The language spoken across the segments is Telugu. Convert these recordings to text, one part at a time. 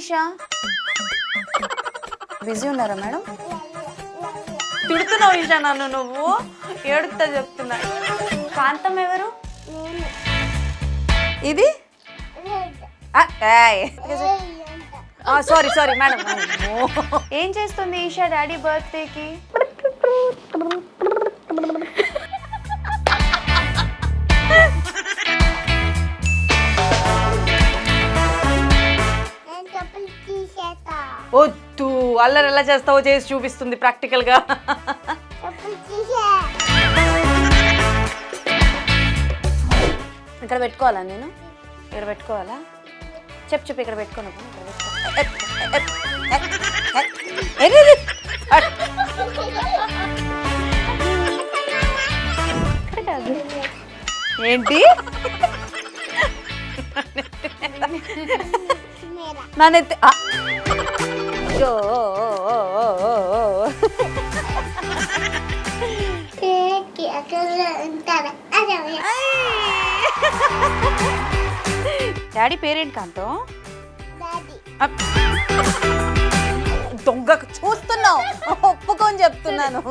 ఈషా బిజీ ఉన్నారా మేడం? తిడుతున్నావు ఈషా నన్ను, నువ్వు ఏడుస్తా చెప్తున్నా. కాంతం ఎవరు? ఇది సారీ సారీ మేడం. ఏం చేస్తుంది ఈషా డాడీ బర్త్డేకి? వద్దు, అల్లరి ఎలా చేస్తావో చేసి చూపిస్తుంది ప్రాక్టికల్ గా. ఇక్కడ పెట్టుకోవాలా నేను? ఇక్కడ పెట్టుకోవాలా? చెప్పు చెప్పు, ఇక్కడ పెట్టుకోను. ఏంటి నానెత్తి డాడీ పేరేంటి కాంతం? దొంగ చూస్తున్నావు, ఒప్పుకొని చెప్తున్నాను.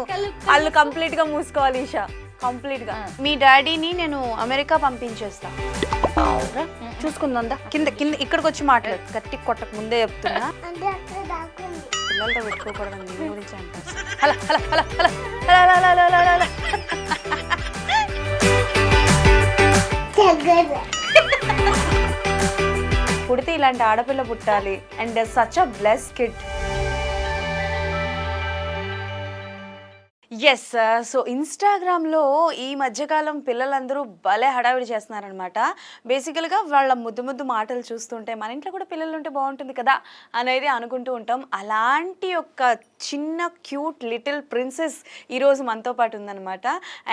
వాళ్ళు కంప్లీట్ గా మూసుకోవాలి ఈషా, కంప్లీట్ గా. మీ డాడీని నేను అమెరికా పంపించేస్తా, చూసుకుందా? కింద కింద ఇక్కడికి వచ్చి మాట్లాడు, గట్టి కొట్టక ముందే చెప్తున్నా. పిల్లలతో పెట్టుకోకూడదు నీ గురించి అంటారు. పుడితే ఇలాంటి ఆడపిల్ల పుట్టాలి. And such a bless kid. Yes, so ఇన్స్టాగ్రామ్లో ఈ మధ్యకాలం పిల్లలందరూ భలే హడావిడి చేస్తున్నారనమాట. బేసికల్గా వాళ్ళ ముద్దు ముద్దు మాటలు చూస్తుంటే మన ఇంట్లో కూడా పిల్లలు ఉంటే బాగుంటుంది కదా అనేది అనుకుంటూ ఉంటాం. అలాంటి ఒక చిన్న క్యూట్ లిటిల్ ప్రిన్సెస్ ఈరోజు మనతో పాటు ఉందన్నమాట.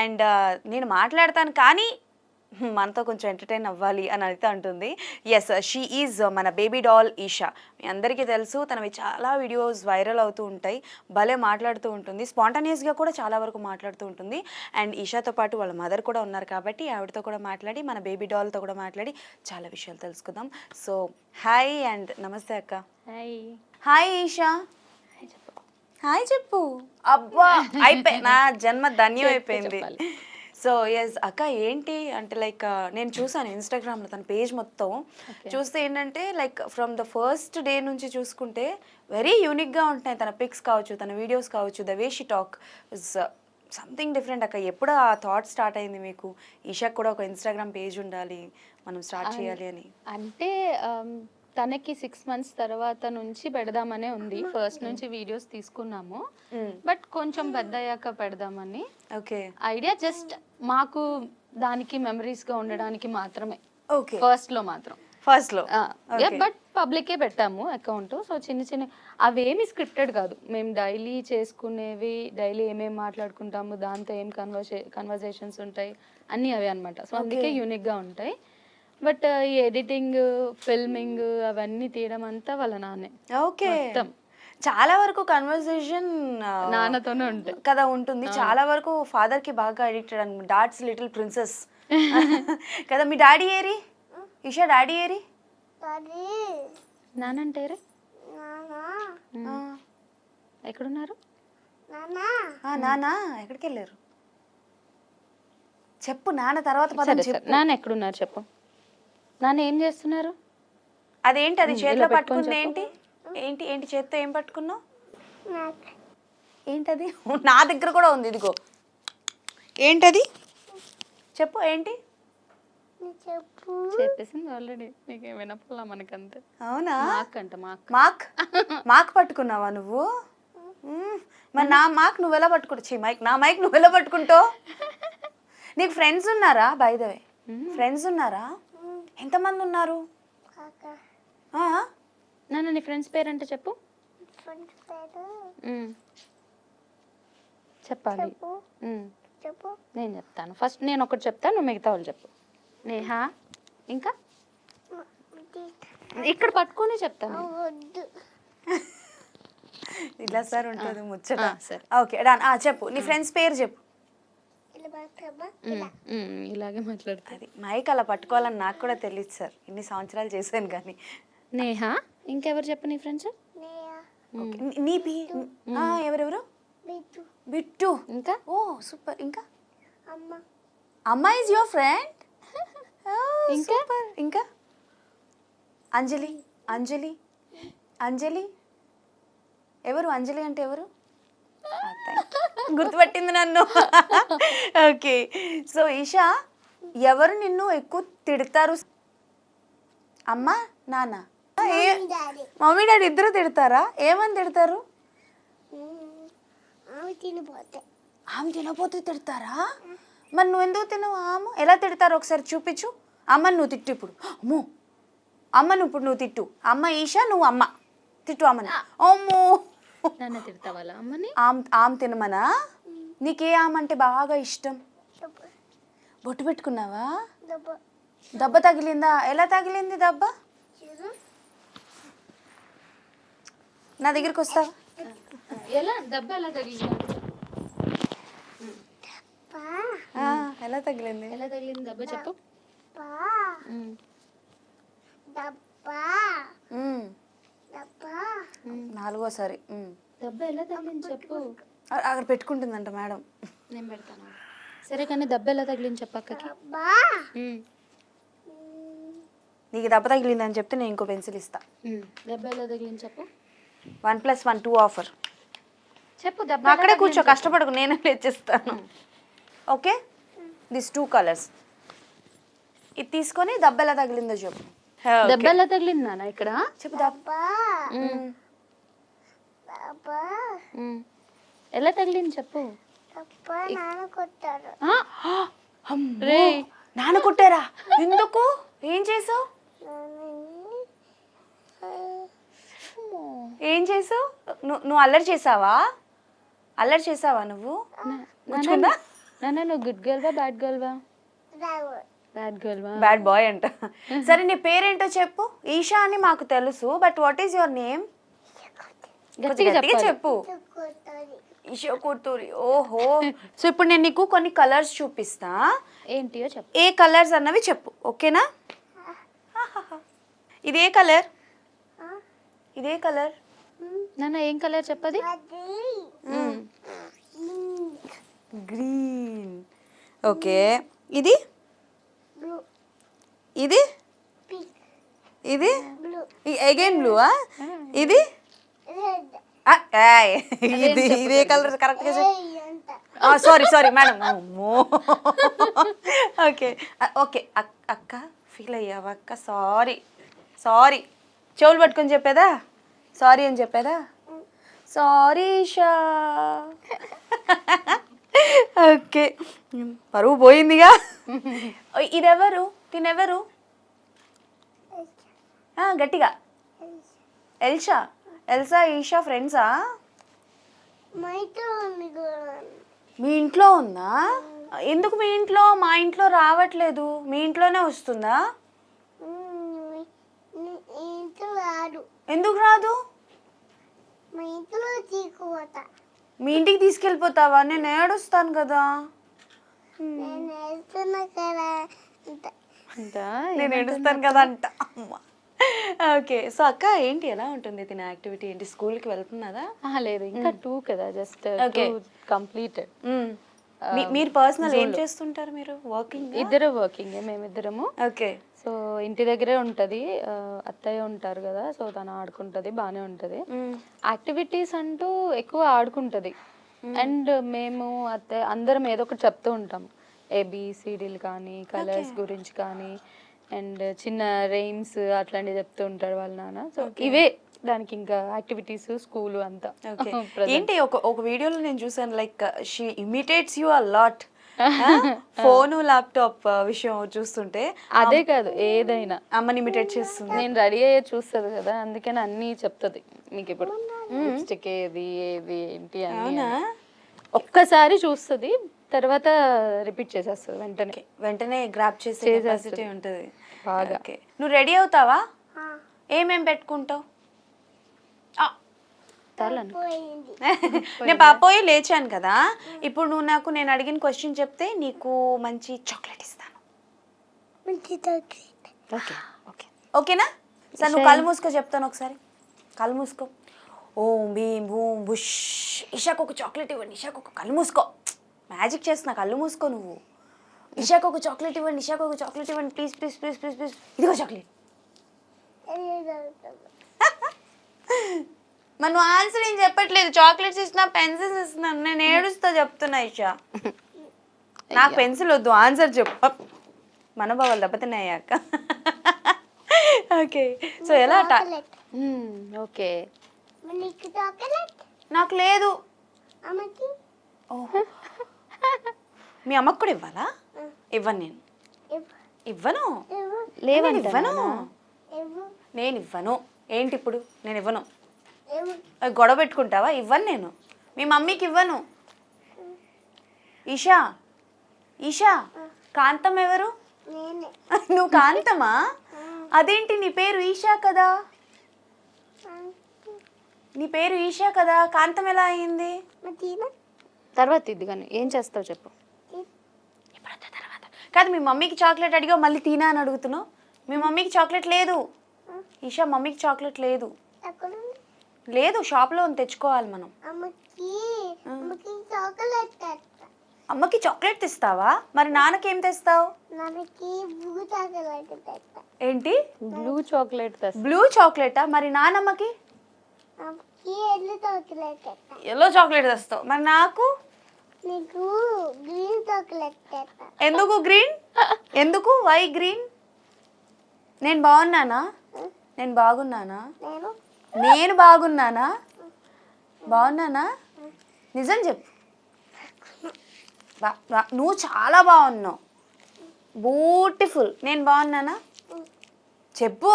అండ్ నేను మాట్లాడతాను కానీ మనతో కొంచెం ఎంటర్టైన్ అవ్వాలి అని అయితే అంటుంది. ఎస్, షీ ఈజ్ మన బేబీ డాల్ ఈషా. మీ అందరికీ తెలుసు, తనవి చాలా వీడియోస్ వైరల్ అవుతూ ఉంటాయి, భలే మాట్లాడుతూ ఉంటుంది, స్పాంటానియస్గా కూడా చాలా వరకు మాట్లాడుతూ ఉంటుంది. అండ్ ఈషాతో పాటు వాళ్ళ మదర్ కూడా ఉన్నారు కాబట్టి ఆవిడతో కూడా మాట్లాడి, మన బేబీ డాల్తో కూడా మాట్లాడి చాలా విషయాలు తెలుసుకుందాం. సో హాయ్ అండ్ నమస్తే అక్క. హాయ్. హాయ్ ఈషా. హాయ్ చెప్పు. అబ్బా అయిపోయి నా జన్మ ధన్యం అయిపోయింది. సో ఎస్ అక్క, ఏంటి అంటే లైక్ నేను చూసాను ఇన్స్టాగ్రామ్లో తన పేజ్ మొత్తం చూస్తే ఏంటంటే like from the first day నుంచి చూసుకుంటే వెరీ యూనిక్గా ఉంటాయి తన పిక్స్ కావచ్చు, తన వీడియోస్ కావచ్చు, the way she talk is something different. అక్క ఎప్పుడు ఆ థాట్ స్టార్ట్ అయింది మీకు, ఈషాకి కూడా ఒక ఇన్స్టాగ్రామ్ పేజ్ ఉండాలి, మనం స్టార్ట్ చేయాలి అని? అంటే తనకి 6 months తర్వాత నుంచి పెడదామనే ఉంది. ఫస్ట్ నుంచి వీడియోస్ తీసుకున్నాము, బట్ కొంచెం పెద్ద అయ్యాక పెడదామని. ఓకే, ఐడియా జస్ట్ మాకు దానికి మెమరీస్ గా ఉండడానికి మాత్రమే. ఓకే, ఫస్ట్ లో మాత్రం, ఫస్ట్ లో బట్ పబ్లికే పెట్టాము అకౌంట్. సో చిన్న చిన్న అవేమి స్క్రిప్టెడ్ కాదు, మేము డైలీ చేసుకునేవి, డైలీ ఏమేమి మాట్లాడుకుంటాము, దాంతో ఏం కన్వర్జేషన్స్ ఉంటాయి అన్నీ అవే అనమాట. సో అందుకే యూనిక్ గా ఉంటాయి. బట్ ఈ ఎడిటింగ్, ఫిల్మింగ్ అవన్నీ తీయడం అంతా వాళ్ళ నాన్నే. ఓకే, చాలా వరకు కన్వర్సేషన్ నాన్నతోనే ఉంటుంది కదా ఉంటుంది. చాలా వరకు ఫాదర్ కి బాగా అడిక్టెడ్ అనమాట, డాడ్స్ లిటిల్ ప్రిన్సెస్ కదా. మీ డాడీ ఏరి ఈషా? డాడీ ఏరి? నానంటే ఎక్కడున్నారు? నానా ఎక్కడికి వెళ్ళారు చెప్పు. నాన్న తర్వాత పదం చెప్పు. నాన్న ఎక్కడున్నారు చెప్పు. నాన్న ఏం చేస్తున్నారు? అదేంటి అది చేతిలో పట్టుకుంది? ఏంటి ఏంటి ఏంటి చేత్తో ఏం పట్టుకున్నావు? ఏంటది? నా దగ్గర కూడా ఉంది, ఇదిగో. ఏంటది చెప్పు, ఏంటి? చెప్పేసింది ఆల్రెడీ, నీకేమైనా పొలా మనకంతే. అవునా? మాక్ అంట, మాక్ మాక్ పట్టుకున్నావా నువ్వు? మరి నా మాక్ నువ్వు ఎలా పట్టుకుంటావు? మైక్ నా మైక్ నువ్వు ఎలా పట్టుకుంటావు? నీకు ఫ్రెండ్స్ ఉన్నారా? బై ద వే, ఫ్రెండ్స్ ఉన్నారా? ఎంతమంది ఉన్నారు? నాన్న నీ ఫ్రెండ్స్ పేరంటే చెప్పు. చెప్పాలి, నేను చెప్తాను. ఫస్ట్ నేను ఒకటి చెప్తాను, నువ్వు మిగతా వాళ్ళు చెప్పు. నేహా, ఇంకా ఇక్కడ పట్టుకొని చెప్తాను. ఇలా సార్ ఉంటుంది ముచ్చట. Okay done. చెప్పు, నీ ఫ్రెండ్స్ పేరు చెప్పు. ఇలాగే మాట్లాడుతుంది. మైక్ అలా పట్టుకోవాలని నాకు కూడా తెలియదు సార్, ఇన్ని సంవత్సరాలు చేశాను కానీ. నేహా, ఇంకెవరు చెప్పు నీ ఫ్రెండ్స్? ఓకే. నీ ఎవరెవరు? బిట్టు. ఇంకా ఓ సూపర్. ఇంకా అమ్మ ఈజ్ యువర్ ఫ్రెండ్? ఇంకా? ఇంకా అంజలి. అంజలి అంజలి ఎవరు? అంజలి అంటే ఎవరు? గుర్తుపట్టింది నన్ను. ఓకే. సో ఈషా, ఎవరు నిన్ను ఎక్కువ తిడతారు? అమ్మ, నాన్న? మమ్మీ డాడీ ఇద్దరు తిడతారా? ఏమని తిడతారు? ఆమె తినపోతే తిడతారా? మరి నువ్వు ఎందుకు తినవు? ఎలా తిడతారు ఒకసారి చూపించు. అమ్మని నువ్వు తిట్టు ఇప్పుడు. అమ్మో, అమ్మను ఇప్పుడు నువ్వు తిట్టు. అమ్మ ఈషా, నువ్వు అమ్మ తిట్టు అమ్మని. అమ్మో, నన్ను తిడతావా అమ్మని? ఆమె తినమనా? నీకే ఆమె అంటే బాగా ఇష్టం? బొట్టు పెట్టుకున్నావా? దెబ్బ తగిలిందా? ఎలా తగిలింది దెబ్బ? నా దగ్గరికి వస్తావా? ఎలా దెబ్బ ఎలా తగిలింది? ఎలా తగిలింది? ఎలా తగిలింది దెబ్బ చెప్పు. నాలుగోసారి. దెబ్బ ఎలా తగిలింది చెప్పు. అక్కడ పెట్టుకుంటుందంట మేడం. నేను పెడతాను. సరే కానీ దెబ్బ ఎలా తగిలింది చెప్పు అక్కకి. నీకు దెబ్బ తగిలిందని చెప్తే నేను ఇంకో పెన్సిల్ ఇస్తా. దెబ్బ ఎలా తగిలింది చెప్పు. 1+1 2 ఆఫర్ చెప్పు. దెబ్బ అక్కడే కూర్చో, కష్టపడకు, నేనే తెచ్చిస్తాను. Okay, this 2 colours. ఇది తీసుకొని దెబ్బ ఎలా తగిలిందో చెప్పు. దెబ్బ ఎలా తగిలింది నాన్న ఇక్కడ చెప్పు. దెబ్బ ఎలా తగిలింది చెప్పు. నాన్న కొట్టారా? ఎందుకు? ఏం చేసావు? ఏం చేసావు? నువ్వు అల్లరి చేసావా? అల్లరి చేసావా నువ్వు? నాన్న నువ్వు గుడ్ గర్ల్ వా బ్యాడ్ గర్ల్ వా? బ్యాడ్ గర్ల్ వా? బ్యాడ్ బాయ్ అంట. సరే నీ పేరేంటో చెప్పు. ఈషా అని మాకు తెలుసు, but what is your name? గట్టిగా చెప్పు. ఈషా కూతురి. ఓహో. సో ఇప్పుడు నేను నీకు కొన్ని కలర్స్ చూపిస్తా. ఏంటియో చెప్పు. ఏ కలర్స్ అన్నవి చెప్పు, ఓకేనా? ఇదే కలర్, ఇదే కలర్. నాన్న ఏం కలర్ చెప్పది? గ్రీన్. ఓకే. ఇది ఇది ఇది అగైన్ బ్లూవా? ఇది ఇది ఇదే కలర్ కరెక్ట్గా చెప్పు. Sorry madam. Okay okay. అక్క ఫీల్ అయ్యావా అక్క? సారీ చెవులు పట్టుకొని చెప్పేదా? సారీ అని చెప్పేదా? సారీ ఈషా. ఓకే, పరువు పోయిందిగా. ఇదెవరు? తినెవరు? గట్టిగా. ఎల్సా. ఎల్సా ఈషా ఫ్రెండ్సా? మీ ఇంట్లో ఉందా? ఎందుకు మీ ఇంట్లో? మా ఇంట్లో రావట్లేదు, మీ ఇంట్లోనే వస్తుందా? ఎందుకు రాదు? మీ ఇంటికి తీసుకెళ్ళిపోతావా? నేను ఏడుస్తాను కదా. నేను ఏడుస్తాను కదా అంట. ఓకే. సో అక్క ఏంటి, ఎలా ఉంటుంది తిన యాక్టివిటీ? ఏంటి, స్కూల్కి వెళ్తున్నదా? లేదు, ఇంకా 2 కదా, జస్ట్ కంప్లీటెడ్. మీరు పర్సనల్ ఏం చేస్తుంటారు? మీరు వర్కింగ్? ఇద్దరు వర్కింగ్, మేమిద్దరము. ఓకే. సో ఇంటి దగ్గరే ఉంటుంది, అత్తయ్య ఉంటారు కదా, సో తను ఆడుకుంటుంది, బాగానే ఉంటుంది. యాక్టివిటీస్ అంటూ ఎక్కువ ఆడుకుంటుంది. అండ్ మేము అత్తయ్య అందరం ఏదో ఒకటి చెప్తూ ఉంటాం, ABCDలు కానీ, కలర్స్ గురించి కానీ, అండ్ చిన్న రైమ్స్ అట్లాంటివి చెప్తూ ఉంటారు వాళ్ళ నాన్న. సో ఇవే దానికి ఇంకా యాక్టివిటీస్, స్కూల్ అంతా. ఏంటి ఒక వీడియోలో నేను చూసాను, like she imitates you a lot. Phone laptop విషయం చూస్తుంటే అదే కాదు, ఏదైనా అమ్మని ఇమిటేట్ చేస్తుంది. నేను రెడీ అయ్యే చూస్తుంది కదా, అందుకని అన్నీ చెప్తుంది. మీకు ఇప్పుడు లిప్స్టిక్ ఏది ఏది ఏంటి అని ఒక్కసారి చూస్తుంది, తర్వాత రిపీట్ చేసేస్తుంది వెంటనే గ్రాప్ చేసే కెపాసిటీ ఉంటుంది బాగా. నువ్వు రెడీ అవుతావా? ఏమేం పెట్టుకుంటావు? నేను పాపోయి లేచాను కదా, ఇప్పుడు నువ్వు నాకు నేను అడిగిన క్వశ్చన్ చెప్తే నీకు మంచి చాక్లెట్ ఇస్తాను. ఓకే ఓకే ఓకేనా? సరే నువ్వు కళ్ళు మూసుకో, చెప్తాను ఒకసారి. కళ్ళు మూసుకో. ఓం భీం బూమ్ బుష్. ఇషాకు ఒక చాక్లెట్ ఇవ్వండి, ఇషాకు ఒక. కళ్ళు మూసుకో, మ్యాజిక్ చేస్తున్నా, కళ్ళు మూసుకో నువ్వు. ఇషాకు ఒక చాక్లెట్ ఇవ్వండి, ఇషాకు ఒక చాక్లెట్ ఇవ్వండి, please please please please please. ఇదిగో చాక్లెట్. మరి నువ్వు ఆన్సర్ ఏం చెప్పట్లేదు. చాక్లెట్స్ ఇస్తున్నా, పెన్సిల్స్ ఇస్తున్నాను, నేను ఏడుస్తా చెప్తున్నా ఇషా. నాకు పెన్సిల్ వద్దు, ఆన్సర్ చెప్పు. మనోభావాలు దెబ్బతిన్నాయాక. ఓకే, సో ఎలా ఓకే. నాకు లేదు. అమ్మకి ఓహో, మీ అమ్మకు కూడా ఇవ్వాలా? ఇవ్వను నేను, ఇవ్వను. నేను ఇవ్వను, నేను ఇవ్వను. ఏంటి ఇప్పుడు నేను ఇవ్వను? గొడవ పెట్టుకుంటావా? ఇవ్వను నేను, మీ మమ్మీకి ఇవ్వను. ఈషా, ఈషా, కాంతం ఎవరు? నువ్వు కాంతమా? అదేంటి నీ పేరు ఈషా కదా? నీ పేరు ఈషా కదా, కాంతం ఎలా అయింది? తర్వాత ఇది కానీ ఏం చేస్తావు చెప్పు. తర్వాత కాదు, మీ మమ్మీకి చాక్లెట్ అడిగావు, మళ్ళీ తినా అని అడుగుతున్నావు. మీ మమ్మీకి చాక్లెట్ లేదు ఈషా, మమ్మీకి చాక్లెట్ లేదు. లేదు, షాప్లో ఉంది, తెచ్చుకోవాలి మనం. అమ్మకి చాక్లెట్ తెస్తావా? మరి నాన్నకి ఏం తెస్తావు? ఏంటి? బ్లూ చాక్లెట్ బ్లూ చాక్లెటా? మరి నానమ్మకి ఎల్లో చాక్లెట్ తెస్తావు. మరి నాకు ఎందుకు గ్రీన్? ఎందుకు వై గ్రీన్? నేను బాగున్నానా? నేను బాగున్నానా? నేను బాగున్నానా? బాగున్నానా? నిజం చెప్పు. నువ్వు చాలా బాగున్నావు, బ్యూటిఫుల్. నేను బాగున్నానా? చెప్పు.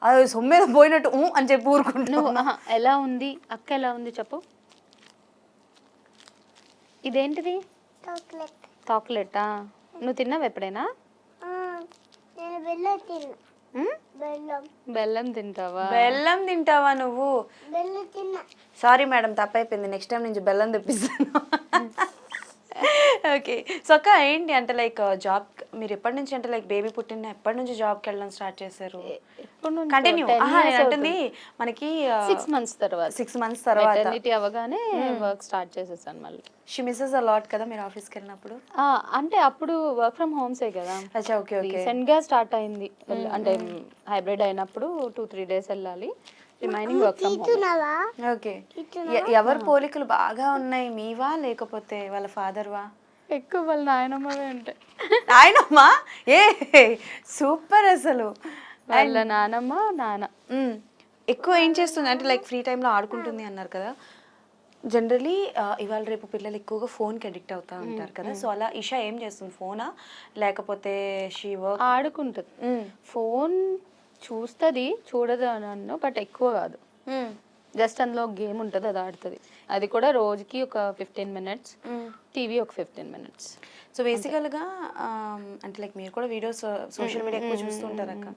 అది సొమ్మేద పోయినట్టు అని చెప్పి ఊరుకుంటున్నావు. నువ్వు ఎలా ఉంది అక్క, ఎలా ఉంది చెప్పు. ఇదేంటిది? చాక్లెటా? నువ్వు తిన్నావు ఎప్పుడైనా? బెల్లం తింటావా? బెల్లం తింటావా నువ్వు? సారీ మేడం, తప్పైపోయింది. నెక్స్ట్ టైం నుంచి బెల్లం తెప్పిస్తాను. ఓకే, సో అక్క ఏంటి అంటే లైక్ జాబ్ మీరు ఎప్పటి నుంచి, అంటే లైక్ బేబీ పుట్టిన ఎప్పటి నుంచి జాబ్కి వెళ్ళడం స్టార్ట్ చేశారు? కంటిన్యూ అంటుంది మనకి 6 months తర్వాత. 6 months తర్వాత మెటర్నిటీ అవగానే వర్క్ స్టార్ట్ చేసేసాను మళ్ళీ. షీ మిస్సెస్ అ లాట్ కదా మీరు ఆఫీస్కి వెళ్ళినప్పుడు? అంటే అప్పుడు వర్క్ ఫ్రమ్ హోమ్సే కదా. అచ్చా, ఓకే ఓకే. రీసెంట్ గా స్టార్ట్ అయింది, అంటే హైబ్రిడ్ అయినప్పుడు 2-3 days వెళ్ళాలి, remaining work from home. Okay, ఎవరు పోలికలు బాగా ఉన్నాయి, మీవా లేకపోతే వాళ్ళ ఫాదర్వా? ఎక్కువ వాళ్ళ నాయనమ్మవే ఉంటాయి. నాయనమ్మ? ఏ సూపర్ అసలు. వాళ్ళ నానమ్మ నాన్న ఎక్కువ ఏం చేస్తుంది అంటే లైక్ ఫ్రీ టైంలో ఆడుకుంటుంది అన్నారు కదా. జనరలీ ఇవాళ రేపు పిల్లలు ఎక్కువగా ఫోన్కి అడిక్ట్ అవుతా ఉంటారు కదా. సో అలా ఇషా ఏం చేస్తుంది? ఫోనా లేకపోతే షీ వర్క్? ఆడుకుంటుంది. ఫోన్ చూస్తుంది, చూడదు అని అన్నా, బట్ ఎక్కువ కాదు. జస్ట్ అందులో గేమ్ ఉంటుంది, అది ఆడుతుంది. అది కూడా రోజుకి ఒక 15 minutes, టీవీ ఒక 15 minutes. సో బేసికల్గా అంటే లైక్ మీరు కూడా వీడియోస్ సోషల్ మీడియా ఎక్కువ చూస్తుంటారు అక్క,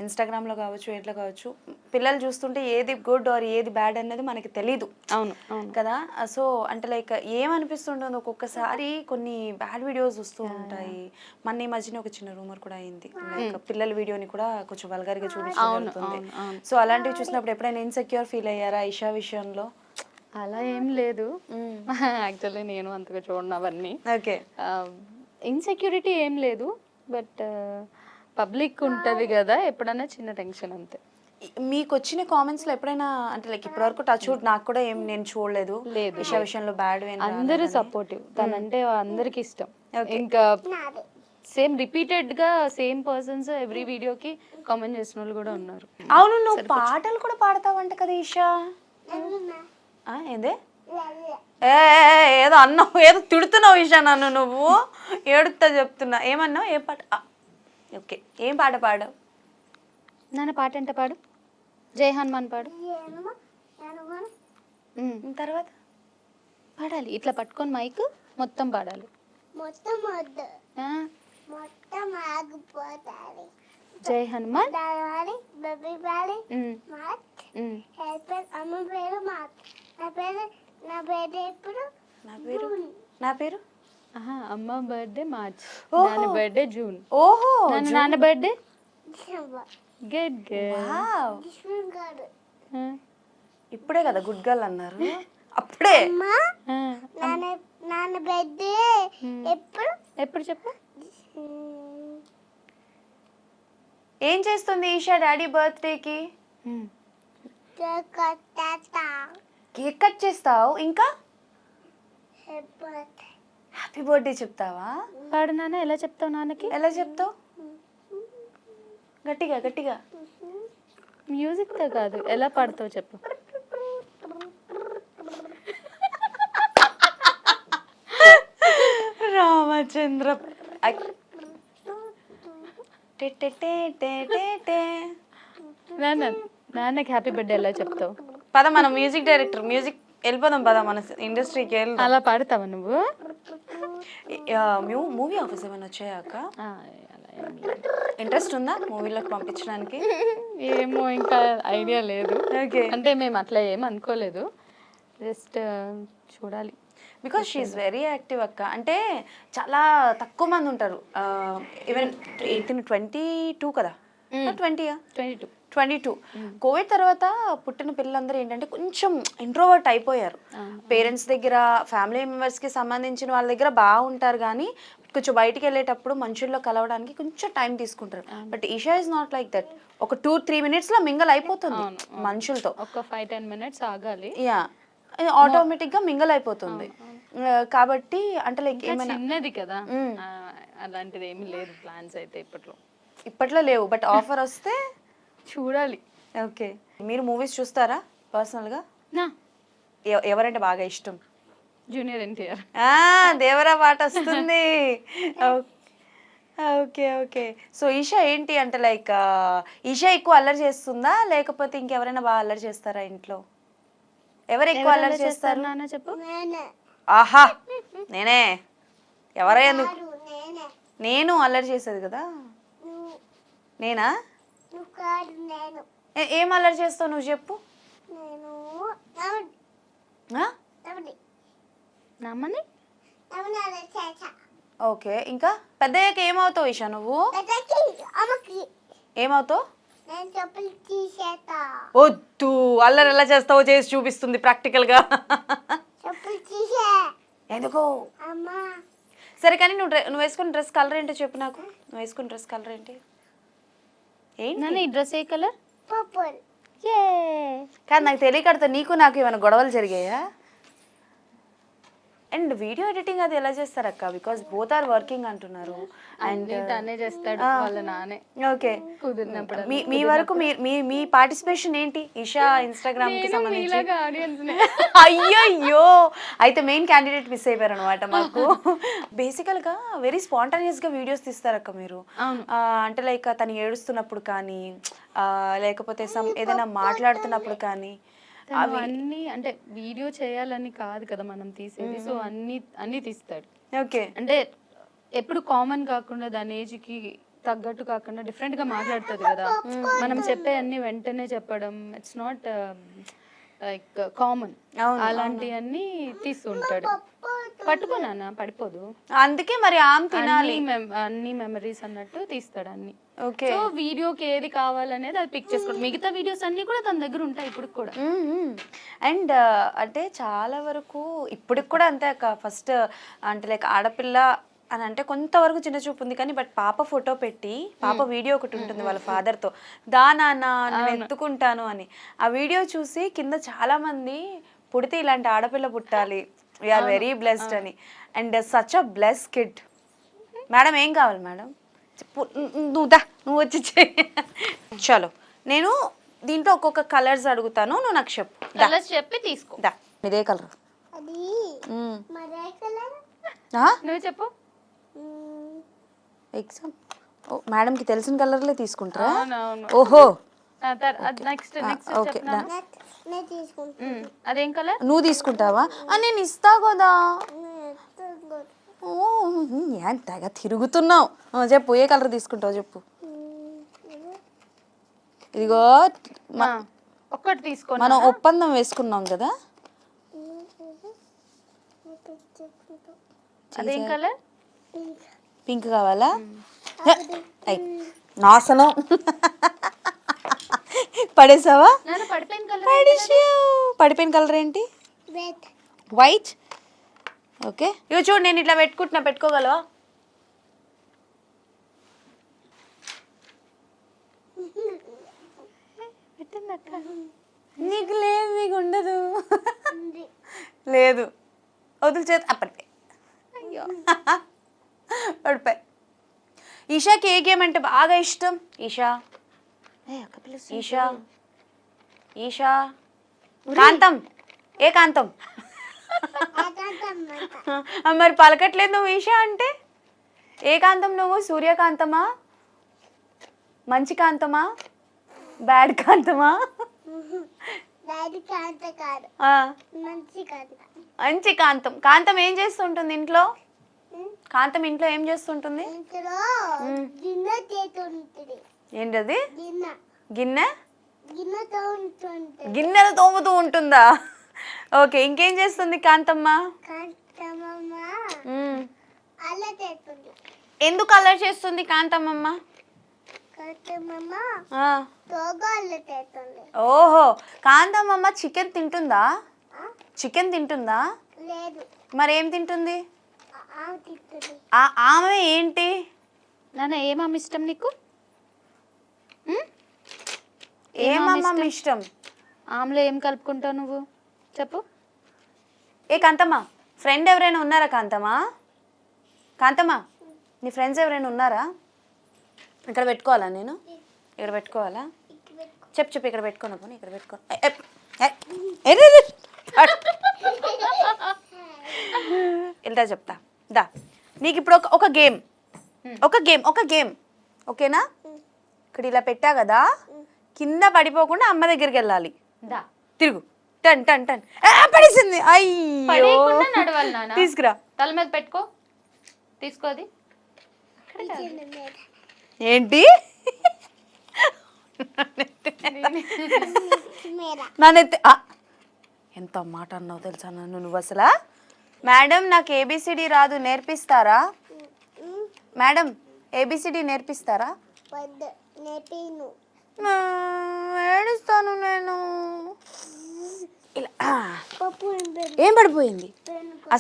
ఇన్స్టాగ్రామ్లో కావచ్చు, ఎట్లా కావచ్చు. పిల్లలు చూస్తుంటే ఏది గుడ్ ఆర్ ఏది బ్యాడ్ అనేది మనకి తెలీదు. అవును కదా. సో అంటే లైక్ ఏమనిపిస్తుంటుంది ఒక్కొక్కసారి కొన్ని బ్యాడ్ వీడియోస్ వస్తూ ఉంటాయి. మన ఈ మధ్యన ఒక చిన్న రూమర్ కూడా అయింది, లైక్ పిల్లల వీడియోని కూడా కొంచెం వల్గర్గా చూపించబడుతుంది. సో అలాంటివి చూసినప్పుడు ఎప్పుడైనా ఇన్సెక్యూర్ ఫీల్ అయ్యారా ఇషా విషయంలో? అలా ఏం లేదు, యాక్చువల్లీ నేను అంతగా చూడను అవన్నీ. ఓకే, ఇన్సెక్యూరిటీ ఏం లేదు, బట్ పబ్లిక్ ఉంటుంది కదా, ఎప్పుడైనా చిన్న టెన్షన్ అంతే. మీకు వచ్చిన కామెంట్స్ లో ఎప్పుడైనా అంటే లైక్ ఇప్పటివరకు టచ్ వుడ్ నాకు కూడా ఏం నేను చూడలేదు, లేదు ఇషా విషయంలో బ్యాడ్ అందరూ సపోర్టివ్, తనంటే అందరికి ఇష్టం. ఇంకా సేమ్ రిపీటెడ్ గా సేమ్ పర్సన్స్ ఎవ్రీ వీడియోకి కామెంట్ చేసిన వాళ్ళు కూడా ఉన్నారు. అవును, నువ్వు పాటలు కూడా పాడతావంట కదా ఇషా? ఏందే ఏదో అన్నావు, ఏదో తిడుతున్నావు ఇషా నన్ను. నువ్వు ఏడుస్తా చెప్తున్నా. ఏమన్నావు? ఏ పాట? ఓకే, ఏం పాట పాడావు? నాన్న పాట అంటే పాడు, జై హనుమాన్ పాడు. తర్వాత పాడాలి, ఇట్లా పట్టుకొని మైక్ మొత్తం పాడాలి. జై హనుమాన్. నా పేరు అమ్మ బర్త్డే మార్చ్, నాన్న బర్త్డే జూన్. ఓహో, నాన్న బర్త్డే గుడ్ గర్ల్. వావ్, గారు ఇప్పుడే కదా గుడ్ గర్ల్ అన్నారు, అప్పుడే. నాన్న నాన్న బర్త్డే ఎప్పుడు ఎప్పుడు చెప్పు. ఏం చేస్తుంది ఈషా డాడీ బర్త్డేకి? తాత కేక్ కట్ చేస్తావు, ఇంకా ఎప్పుడు హ్యాపీ బర్త్డే చెప్తావా? పాడు నాన్న, ఎలా చెప్తావు నాన్నకి? ఎలా చెప్తావు? గట్టిగా గట్టిగా. మ్యూజిక్ తో కాదు, ఎలా పాడుతావు చెప్పు. రామచంద్ర టే టే టే టే టే టే. నాన్న, నాన్నకి హ్యాపీ బర్త్డే ఎలా చెప్తావు? పద మనం మ్యూజిక్ డైరెక్టర్, మ్యూజిక్ వెళ్ళిపోదాం పద, మన ఇండస్ట్రీకి వెళ్దాం. అలా పాడతావా నువ్వు? మూవీ ఆఫీస్ ఏమైనా వచ్చాయాక ఆ, అలా ఏం లేదు. ఇంట్రెస్ట్ ఉందా మూవీలోకి పంపించడానికి? ఏమో, ఇంకా ఐడియా లేదు. ఓకే, అంటే మేము అట్లా ఏం అనుకోలేదు, జస్ట్ చూడాలి. బికాస్ షీఈస్ వెరీ యాక్టివ్ అక్క. అంటే చాలా తక్కువ మంది ఉంటారు. ఈవెన్ 22 కదా, 20యా? 22. 22. కోవిడ్ తర్వాత పుట్టిన పిల్లలందరూ ఏంటంటే కొంచెం ఇంట్రోవర్ట్ అయిపోయారు. పేరెంట్స్ దగ్గర, ఫ్యామిలీ మెంబర్స్కి సంబంధించిన వాళ్ళ దగ్గర బాగుంటారు, కానీ కొంచెం బయటికి వెళ్ళేటప్పుడు మనుషుల్లో కలవడానికి కొంచెం టైం తీసుకుంటారు. But Esha is not like that. ఒక 2-3 మినిట్స్లో మింగల్ అయిపోతుంది మనుషులతో. ఒక 5-10 మినిట్స్ ఆగాలి. యా, ఆటోమేటిక్గా మింగల్ అయిపోతుంది. కాబట్టి అంటే లైక్ ఏమైనా చిన్నది కదా, అలాంటిది ఏమీ లేదు ప్లాన్స్ అయితే ఇప్పట్లో లేవు, బట్ ఆఫర్ వస్తే చూడాలి. ఓకే. మీరు మూవీస్ చూస్తారా పర్సనల్గా? నా ఎవరంటే బాగా ఇష్టం? జూనియర్ ఎన్టీఆర్. దేవరా పాట వస్తుంది. Okay okay. సో ఈషా ఏంటి అంటే లైక్ ఈషా ఎక్కువ అల్లరి చేస్తుందా, లేకపోతే ఇంకెవరైనా బాగా అల్లరి చేస్తారా ఇంట్లో? ఎవరు ఎక్కువ అల్లరి చేస్తారు నాన్న చెప్పు. నేనే ఆహా, నేనే? ఎవరయ్యా నువ్వు? నేనే నేను అల్లరి చేసేది కదా. నువ్వు నేనా? నువ్వు కాదు నేను ఏం అల్లరి చేస్తావు నువ్వు చెప్పు. నేను ఆ? నవ్వుడి నమ్మని నవ్వుని అలా చేసా ఓకే. ఇంకా పెద్దయ్యాక ఏమవుతావు ఈషా నువ్వు? పెద్దకి అమ్మకి ఏమవుతావు? నేను చెప్పులు తీసేస్తా వద్దు, అల్లరి ఎలా చేస్తావో చేసి చూపిస్తుంది ప్రాక్టికల్గా. చెప్పులు తీసే ఎందుకు? అమ్మా సరే, కానీ నువ్వు వేసుకున్న డ్రెస్ కలర్ ఏంటో చెప్పు నాకు. నువ్వు వేసుకున్న డ్రెస్ కలర్ ఏంటి? నాన్న ఈ డ్రెస్ ఏ కలర్? పప్పులు ఏ కాదు, నాకు తెలియకడతా నీకు నాకు ఏమైనా గొడవలు జరిగాయా? అండ్ వీడియో ఎడిటింగ్ అది ఎలా చేస్తారక్క? బికాస్ బోత్ ఆర్ వర్కింగ్ అంటున్నారు. అండ్ తనే చేస్తాడు వాళ్ళ నానే ఓకే. కుదిరినప్పుడు. మీ వరకు మీ పార్టిసిపేషన్ ఏంటి ఈషా ఇన్స్టాగ్రామ్ కి సంబంధించి? అయ్యయ్యో, అయితే మెయిన్ క్యాండిడేట్ మిస్ అయిపోయారు అనమాట మాకు. బేసికల్ గా వెరీ స్పాంటానియస్ గా వీడియోస్ తీస్తారక్క మీరు. అంటే లైక్ తను ఏడుస్తున్నప్పుడు కానీ, లేకపోతే ఏదైనా మాట్లాడుతున్నప్పుడు కానీ. అన్ని అంటే వీడియో చేయాలని కాదు కదా మనం తీసేది, సో అన్ని తీస్తాడు. ఓకే. అంటే ఎప్పుడు కామన్ కాకుండా దాని ఏజ్ కి తగ్గట్టు కాకుండా డిఫరెంట్ గా మాట్లాడుతుంది కదా, మనం చెప్పే అన్ని వెంటనే చెప్పడం ఇట్స్ నాట్ లైక్ కామన్. అలాంటివన్నీ తీస్తుంటాడు. పట్టుకున్నానా పడిపోదు, అందుకే మరి ఆమె తినాలి. అన్ని మెమరీస్ అన్నట్టు తీస్తాడు అన్ని. ఓకే. సో వీడియోకి ఏది కావాలనేది అది పిక్ చేసుకోండి. మిగతా వీడియోస్ అన్ని కూడా తన దగ్గర ఉంటాయి ఇప్పుడు కూడా. అండ్ అంటే చాలా వరకు ఇప్పటికి కూడా అంతే అక్క. ఫస్ట్ అంటే లైక్ ఆడపిల్ల అని అంటే కొంతవరకు చిన్న చూపు ఉంది, కానీ బట్ పాప ఫోటో పెట్టి పాప వీడియో ఒకటి ఉంటుంది వాళ్ళ ఫాదర్తో, నాన్న నేను ఎత్తుకుంటాను అని. ఆ వీడియో చూసి కింద చాలా మంది పుడితే ఇలాంటి ఆడపిల్ల పుట్టాలి, వీఆర్ వెరీ బ్లెస్డ్ అని. And such a bless kid. Madam ఏం కావాలి మేడం? నువ్వు వచ్చి చలో, నేను దీంట్లో ఒక్కొక్క కలర్స్ అడుగుతాను, నువ్వు నాకు చెప్పు. కలర్స్ చెప్పి తీసుకో. ఇదే కలర్. అది మరే కలర్ నువ్వు చెప్పు. ఎగ్జామ్ మేడంకి తెలిసిన కలర్లే తీసుకుంటారా? అవునవును. ఓహో, నెక్స్ట్ ఓకే. నేను తీసుకుంటాను. అదేం కలర్? నువ్వు తీసుకుంటావా? నేను ఇస్తా కదా. ఎంతగా తిరుగుతున్నావు, చెప్పు ఏ కలర్ తీసుకుంటావు చెప్పు. ఇదిగో ఒక్కటి తీసుకో. మనం ఒప్పందం వేసుకున్నాం కదా. అదేం కలర్? పింక్ కావాలా? నాశనం. పడేసావా? నాన్న పడిపోయిన కలర్ పడేసావు. పడిపోయిన కలర్ ఏంటి? Wait white. ఓకే ఇగో చూడు, నేను ఇట్లా పెట్టుకుంటున్నా, పెట్టుకోగలవా? నీకు లేదు, నీకు ఉండదు. ఉంది. లేదు, వదులు చేతి. పడిపోయి. అయ్యో పడిపోయి. ఈషాకి ఏ గేమ్ అంటే బాగా ఇష్టం? ఈషా, ఈషా, ఈషా. కాంతం. ఏ కాంతం? మరి పలకట్లేదు నువ్వు ఈషా అంటే. ఏ కాంతం నువ్వు? సూర్యకాంతమా, మంచి కాంతమా, బ్యాడ్ కాంతమా? డాడీ కాంత కాదు, ఆ, మంచి కాంత. మంచి కాంతం. కాంతం ఏం చేస్తుంటుంది ఇంట్లో? కాంతం ఇంట్లో ఏం చేస్తుంటుంది? ఇంట్లో గిన్నె చేతుంటుంది. ఏంటది? గిన్నె గిన్నె. గిన్నెతో ఉంటుంది. గిన్నెలు తోముతూ ఉంటుందా? ఓకే, ఇంకేం చేస్తుంది కాంతమ్మ? కాంతమ్మ మ్మ్. అల్ల చేస్తుంది. ఎందుకు అల్లరి చేస్తుంది కాంతమ్మమ్మ? కాంతమ్మ ఆ. తోగా అల్ల చేస్తుంది. ఓహో, కాంతమ్మమ్మ చికెన్ తింటుందా? చికెన్ తింటుందా? లేదు, మరి ఏం తింటుంది? ఆమె తింటుంది. ఆమె ఏంటి? నాన్న ఏమమ్మ ఇష్టం నీకు? ఏమమ్మా మీ ఇష్టం? ఆమ్లో ఏం కలుపుకుంటావు నువ్వు చెప్పు? ఏ కాంతమ్మ, ఫ్రెండ్ ఎవరైనా ఉన్నారా కాంతమ్మా? కాంతమ్మ, నీ ఫ్రెండ్స్ ఎవరైనా ఉన్నారా? ఇక్కడ పెట్టుకోవాలా నేను? ఇక్కడ పెట్టుకోవాలా? చెప్పు చెప్పు, ఇక్కడ పెట్టుకోను పోనీ, ఇక్కడ పెట్టుకో. వెళ్తా చెప్తా దా. నీకు ఇప్పుడు ఒక గేమ్, ఒక గేమ్ ఓకేనా? ఇక్కడ ఇలా పెట్టా కదా, కింద పడిపోకుండా అమ్మ దగ్గరికి వెళ్ళాలి. దా తిరుగు. టన్ టన్ టన్. పడేసింది. అయ్యో, పడేయకుండా నడవాలి నాన్న. తీసుకురా. తల మీద పెట్టుకో, తీసుకోది. ఏంటి? మేరా నానైతే ఎంత మాట అన్నావు తెలుసా నన్ను నువ్వు అసలు. మేడం, నాకు ఏబిసిడి రాదు, నేర్పిస్తారా? Madam, A B C D నేర్పిస్తారా? వద్దు, నేర్పిను. ఏడుస్తాను నేను. ఇలా పప్పు ఏం పడిపోయింది?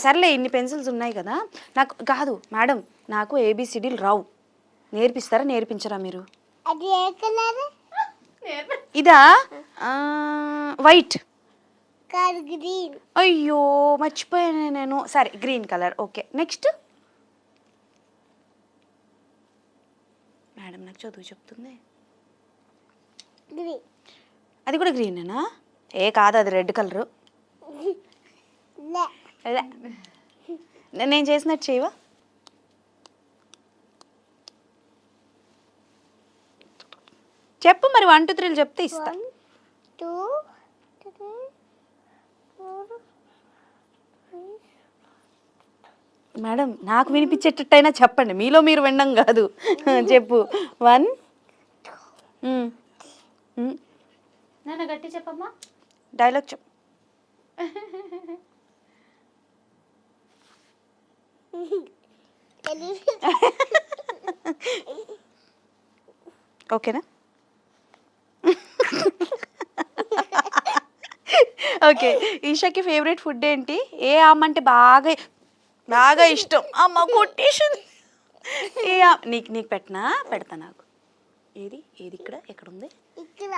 సర్లే, ఇన్ని పెన్సిల్స్ ఉన్నాయి కదా. నాకు కాదు మేడం, నాకు ఏబిసిడీలు రావు, నేర్పిస్తారా నేర్పించరా మీరు? అది ఏ కలర్? ఇదా? వైట్. కాదు, గ్రీన్. అయ్యో మర్చిపోయాను నేను. సరే, green colour. Okay, next. Madam నాకు చదువు చెప్తుంది. గ్రీన్. అది కూడా గ్రీనేనా? ఏ కాదు, అది రెడ్ కలరు. లే. నేను చేసినట్టు చేయవా? చెప్పు మరి, 1 2 3 చెప్తే ఇస్తా. 1 2 3 4. మేడం, నాకు వినిపించేటట్టయినా చెప్పండి, మీలో మీరు వినడం కాదు. చెప్పు. 1. నాన్న గట్టి చెప్పమ్మా. డైలాగ్ చెప్పు. ఓకేనా? ఓకే, ఈషాకి ఫేవరెట్ ఫుడ్ ఏంటి? ఏ ఆమె అంటే బాగా బాగా ఇష్టం? అమ్మ కొట్టేసింది. ఏ నీకు నీకు పెట్టనా? పెడతా నాకు. ఏది ఏది? ఇక్కడ ఎక్కడ ఉంది? ఇక్కడ.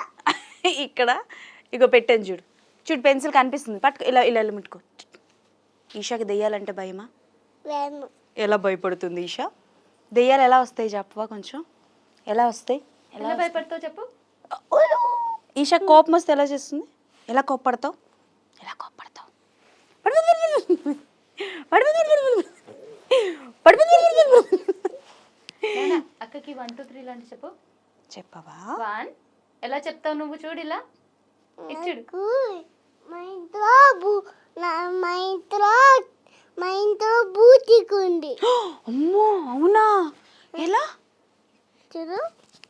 ఇక్కడ. ఇగో పెట్టాను చూడు. చూడు, పెన్సిల్ కనిపిస్తుంది, పట్టుకో. ఇలా ఇలా ఇలా ముట్టుకో. ఈషాకి దెయ్యాలంటే భయమా? వేము. ఎలా భయపడుతుంది ఈషా? దెయ్యాలు ఎలా వస్తాయి చెప్పవా కొంచెం? ఎలా వస్తాయి? ఎలా భయపడతావు చెప్పు? ఈషా కోపం వస్తే ఎలా చేస్తుంది? ఎలా కోప్పడతావు? ఎలా కోప్పడతావు? నాన్న అక్కకి 1 2 3 లాంటి చెప్పు. చెప్పవా? 1. ఎలా చెప్తావు నువ్వు? చూడు ఇలా ఇచ్చుడు. మా ఇంట్లో మా ఇంట్లో బూటికుంది. అమ్మో, అవునా? ఎలా? చూడు,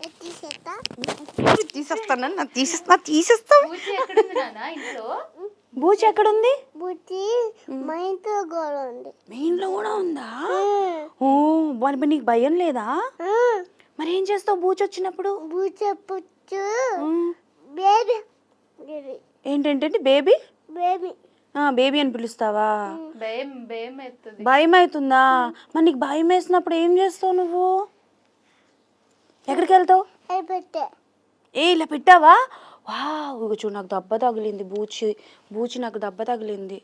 ఎత్తిసేస్తా. తీసేస్తాను, తీసేస్తా. పూచి ఎక్కడుంది నాన్న ఇంట్లో? బూచి ఎక్కడుంది? బూటి మా ఇంట్లో కూడా ఉంది. మీ ఇంట్లో కూడా ఉందా? ఓ, మరి నీకు భయం లేదా? మరి ఏం చేస్తావు బూచి వచ్చినప్పుడు? బూచెప్పుచ్చు బేబీ బేబీ ఏంటంటే బేబీ బేబీ బేబీ అని పిలుస్తావా? భయం భయం అవుతుంది. భయం అవుతుందా? మరి నీకు భయం వేసినప్పుడు ఏం చేస్తావు నువ్వు? ఎక్కడికి వెళ్తావు? అయిపోతే ఇలా పెట్టావా? వా ఇక చూడు, నాకు దెబ్బ తగిలింది. బూచి నాకు దెబ్బ తగిలింది.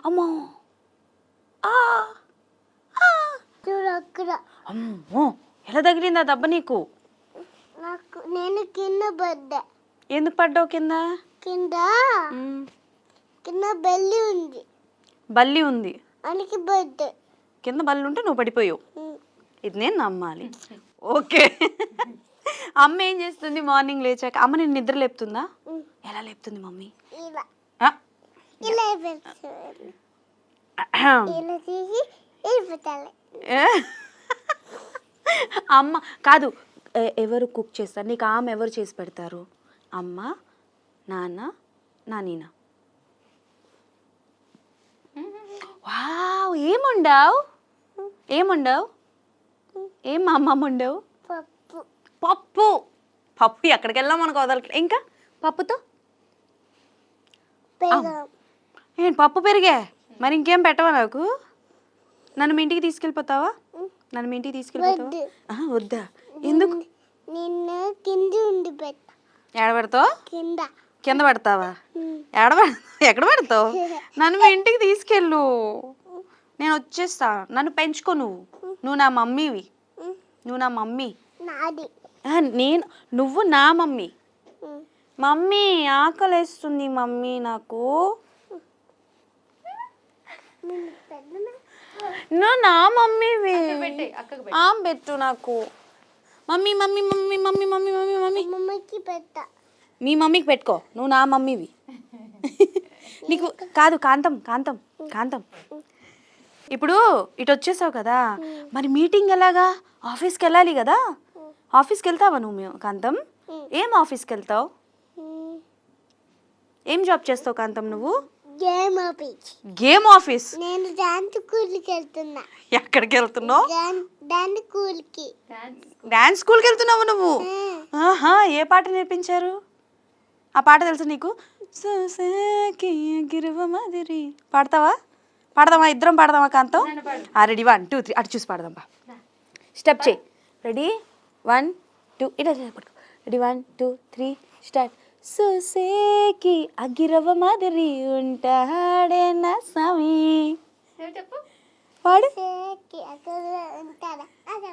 అమ్మో, ఆ, ఆ. చూడు అక్కడ అమ్మో, ఎలా తగిలింది ఆ దెబ్బ నీకు? నాకు నేను కింద పడ్డా. ఎందుకు పడ్డావు కింద? కింద ఉమ్, కింద బెల్లి ఉంది బల్లి ఉంది. అందుకే పడ్డా. కింద బల్లి ఉంటే నువ్వు పడిపోయావు. ఉమ్. ఇది నేను నమ్మాలి. ఓకే. అమ్మ ఏం చేస్తుంది మార్నింగ్ లేచాక? అమ్మ నేను నిద్ర లేపుతుందా? ఉమ్. ఎలా లేపుతుంది మమ్మీ? ఇలా ఆ, ఇలా పెట్టాలి. ఇలా తీసి వెళ్ళిపోతాలి. ఏ? అమ్మ కాదు, ఎవరు కుక్ చేస్తారు నీకు? ఆమె ఎవరు చేసి పెడతారు? అమ్మ, నాన్న, నానీనా? వావ్, ఏముండవు? ఏం మా అమ్మమ్మ ఉండవు? పప్పు పప్పు ఎక్కడికి వెళ్ళాం మనకు వదలట్లే. ఇంకా పప్పుతో పెరుగు ఏంటి పప్పు పెరిగే? మరి ఇంకేం పెట్టవా నాకు? నన్ను మీ ఇంటికి తీసుకెళ్ళిపోతావా? నన్ను మీ ఇంటికి తీసుకెళ్ళిపోతావా? వద్దు. వద్దా? ఎందుకు? నిన్న కింద ఉండి పెట్ట ఏడ పెడతావు? కింద కింద పెడతావా? ఉమ్. ఎక్కడ పెడతావు? నన్ను మీ ఇంటికి తీసుకెళ్ళు, నేను వచ్చేస్తా. నన్ను పెంచుకో నువ్వు నా మమ్మీవి. ఉమ్. నువ్వు నా మమ్మీ. నాది నువ్వు నా మమ్మీ. ఉమ్. మమ్మీ ఆకలేస్తుంది మమ్మీ నాకు. నిన్ను పెద్దనా నువ్వు నా మమ్మీవి. పెట్టే అక్కకు ఆమె పెట్టు నాకు. Mummy mummy mummy mummy mummy mummy mummy. మమ్మకి పెట్ట మీ మమ్మీకి పెట్టుకో, నువ్వు నా మమ్మీవి. నీకు కాదు, కాంతం కాంతం కాంతం. ఇప్పుడు ఇటు వచ్చేసావు కదా, మరి మీటింగ్ ఎలాగా? ఆఫీస్కి వెళ్ళాలి కదా. ఆఫీస్కి వెళ్తావా నువ్వు కాంతం? ఏం ఆఫీస్కి వెళ్తావు? ఏం జాబ్ చేస్తావు కాంతం నువ్వు? Game office. Game office? నేను డాన్స్ స్కూల్కి వెళ్తున్నా. ఎక్కడికి వెళ్తున్నావు? డాన్స్ స్కూల్కి. డాన్స్ స్కూల్కి వెళ్తున్నావు నువ్వు? ఆహా, ఏ పాట నేర్పించారు? ఆ పాట తెలుసు నీకు? మాదిరి పాడతావా? పాడదామా? ఇద్దరం పాడదామా కాంతం? రెడీ 1 2 3 అటు చూసి పాడదాం. స్టెప్ చేయి. రెడీ 1 2 ఇట్లా పట్టుకో. Ready 1 2 3 start. సుసేకి అగిరవ మాదిరి ఉంటాడే నా స్వామి. చెప్పు. పాడు. సేకి అక్కడ ఉంటాడా? అదే.